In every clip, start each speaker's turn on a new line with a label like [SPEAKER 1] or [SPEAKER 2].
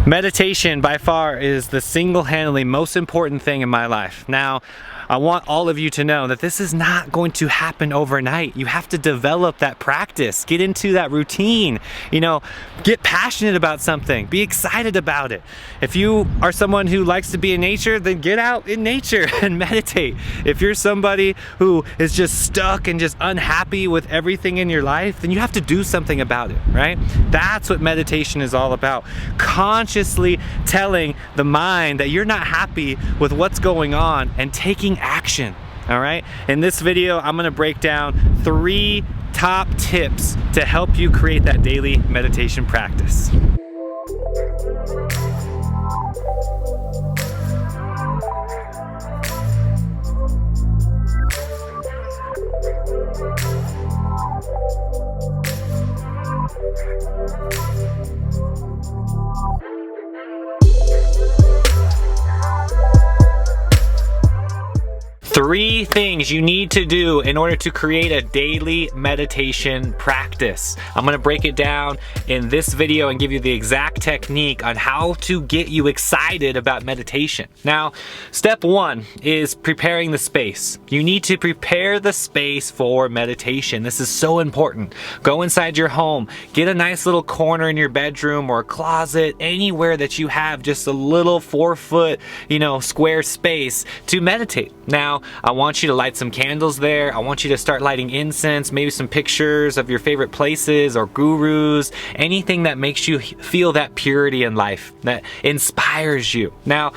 [SPEAKER 1] Meditation by far is the single-handedly most important thing in my life. Now, I want all of you to know that this is not going to happen overnight. You have to develop that practice, get into that routine, get passionate about something, be excited about it. If you are someone who likes to be in nature, then get out in nature and meditate. If you're somebody who is just stuck and just unhappy with everything in your life, then you have to do something about it, right? That's what meditation is all about. Consciously telling the mind that you're not happy with what's going on and taking action. All right, in this video I'm going to break down 3 top tips to help you create that daily meditation practice. Three things you need to do in order to create a daily meditation practice. I'm going to break it down in this video and give you the exact technique on how to get you excited about meditation. Now, step 1 is preparing the space. You need to prepare the space for meditation. This is so important. Go inside your home, get a nice little corner in your bedroom or a closet, anywhere that you have just a little 4-foot, square space to meditate. Now, I want you to light some candles there. I want you to start lighting incense, maybe some pictures of your favorite places or gurus, anything that makes you feel that purity in life, that inspires you. Now,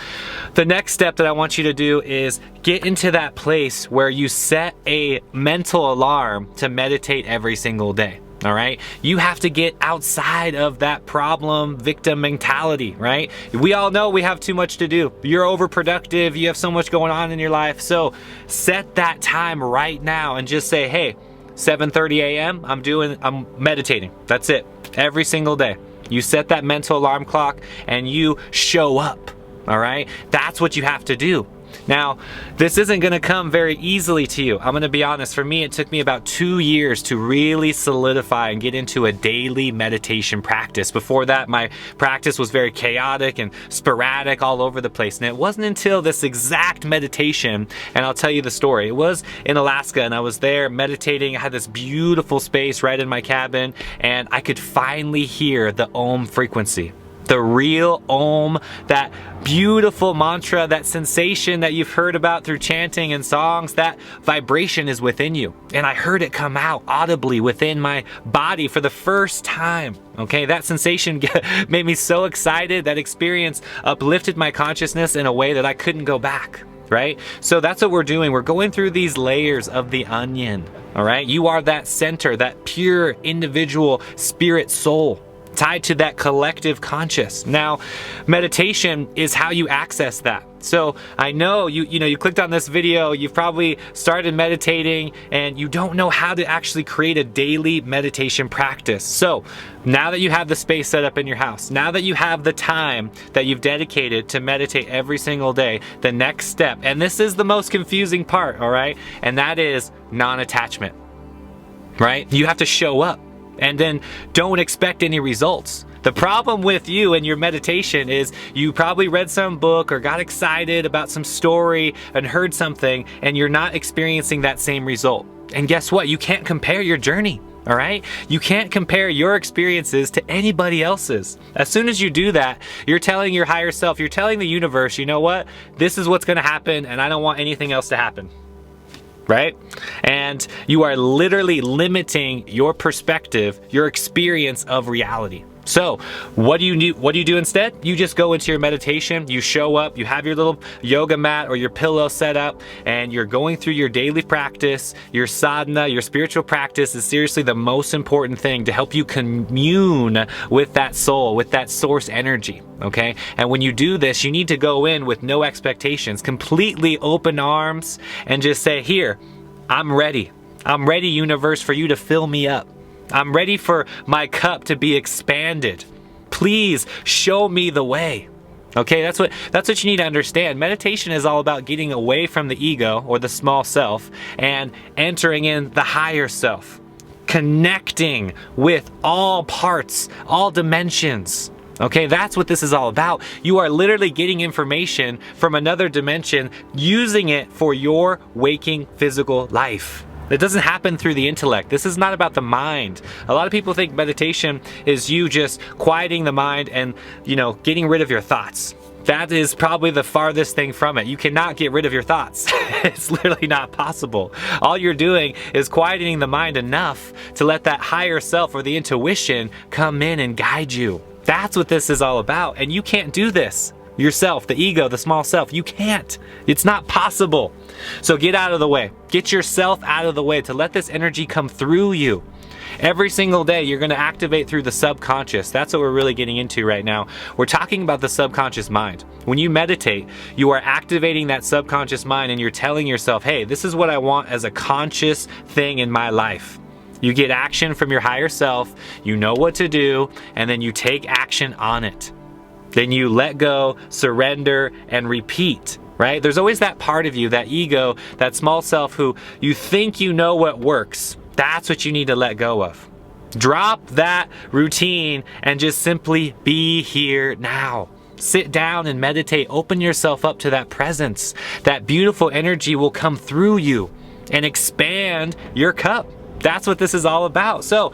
[SPEAKER 1] the next step that I want you to do is get into that place where you set a mental alarm to meditate every single day. All right, you have to get outside of that problem victim mentality, right? We all know we have too much to do. You're overproductive. You have so much going on in your life. So set that time right now and just say, hey, 7:30 a.m. I'm meditating. That's it. Every single day. You set that mental alarm clock and you show up. All right, that's what you have to do. Now, this isn't going to come very easily to you. I'm going to be honest. For me, it took me about 2 years to really solidify and get into a daily meditation practice. Before that, my practice was very chaotic and sporadic all over the place. And it wasn't until this exact meditation, and I'll tell you the story. It was in Alaska, and I was there meditating. I had this beautiful space right in my cabin, and I could finally hear the Om frequency. The real Om, that beautiful mantra, that sensation that you've heard about through chanting and songs, that vibration is within you. And I heard it come out audibly within my body for the first time. Okay, that sensation made me so excited. That experience uplifted my consciousness in a way that I couldn't go back. Right? So that's what we're doing. We're going through these layers of the onion. All right, you are that center, that pure individual spirit soul, tied to that collective conscious. Now, meditation is how you access that. So I know you clicked on this video, you've probably started meditating and you don't know how to actually create a daily meditation practice. So now that you have the space set up in your house, now that you have the time that you've dedicated to meditate every single day, the next step, and this is the most confusing part, all right, and that is non-attachment, right? You have to show up. And then don't expect any results. The problem with you and your meditation is you probably read some book or got excited about some story and heard something and you're not experiencing that same result. And guess what? You can't compare your journey. All right? You can't compare your experiences to anybody else's. As soon as you do that, you're telling your higher self, you're telling the universe, you know what? This is what's going to happen and I don't want anything else to happen. Right? And you are literally limiting your perspective, your experience of reality. So what do you do instead? You just go into your meditation, you show up, you have your little yoga mat or your pillow set up, and you're going through your daily practice. Your sadhana, your spiritual practice is seriously the most important thing to help you commune with that soul, with that source energy. Okay? And when you do this, you need to go in with no expectations, completely open arms, and just say, here, I'm ready. I'm ready, universe, for you to fill me up. I'm ready for my cup to be expanded. Please show me the way. Okay, that's what you need to understand. Meditation is all about getting away from the ego or the small self and entering in the higher self. Connecting with all parts, all dimensions. Okay, that's what this is all about. You are literally getting information from another dimension, using it for your waking physical life. It doesn't happen through the intellect. This is not about the mind. A lot of people think meditation is you just quieting the mind and, getting rid of your thoughts. That is probably the farthest thing from it. You cannot get rid of your thoughts. It's literally not possible. All you're doing is quieting the mind enough to let that higher self or the intuition come in and guide you. That's what this is all about. And you can't do this yourself, the ego, the small self. You can't. It's not possible. So get out of the way. Get yourself out of the way to let this energy come through you. Every single day, you're going to activate through the subconscious. That's what we're really getting into right now. We're talking about the subconscious mind. When you meditate, you are activating that subconscious mind and you're telling yourself, hey, this is what I want as a conscious thing in my life. You get action from your higher self, you know what to do, and then you take action on it. Then you let go, surrender, and repeat, right? There's always that part of you, that ego, that small self who you think you know what works. That's what you need to let go of. Drop that routine and just simply be here now. Sit down and meditate. Open yourself up to that presence. That beautiful energy will come through you and expand your cup. That's what this is all about. So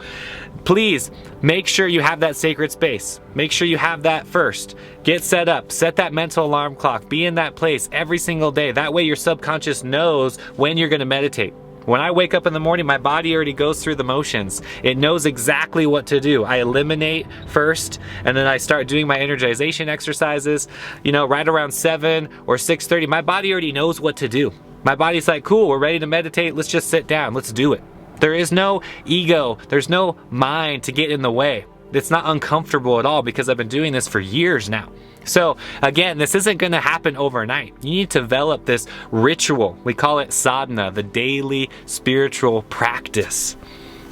[SPEAKER 1] please make sure you have that sacred space. Make sure you have that first. Get set up. Set that mental alarm clock. Be in that place every single day. That way your subconscious knows when you're going to meditate. When I wake up in the morning, my body already goes through the motions. It knows exactly what to do. I eliminate first, and then I start doing my energization exercises. Right around 7 or 6:30, my body already knows what to do. My body's like, cool, we're ready to meditate. Let's just sit down. Let's do it. There is no ego. There's no mind to get in the way. It's not uncomfortable at all because I've been doing this for years now. So again, this isn't going to happen overnight. You need to develop this ritual. We call it sadhana, the daily spiritual practice.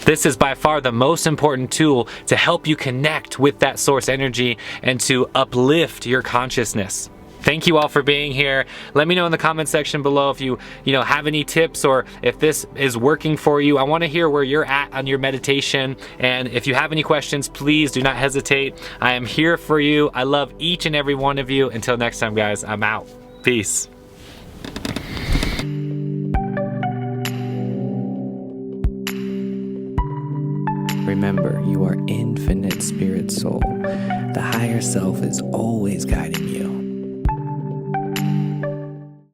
[SPEAKER 1] This is by far the most important tool to help you connect with that source energy and to uplift your consciousness. Thank you all for being here. Let me know in the comment section below if you have any tips or if this is working for you. I want to hear where you're at on your meditation. And if you have any questions, please do not hesitate. I am here for you. I love each and every one of you. Until next time, guys, I'm out. Peace.
[SPEAKER 2] Remember, you are infinite spirit soul. The higher self is always guiding you.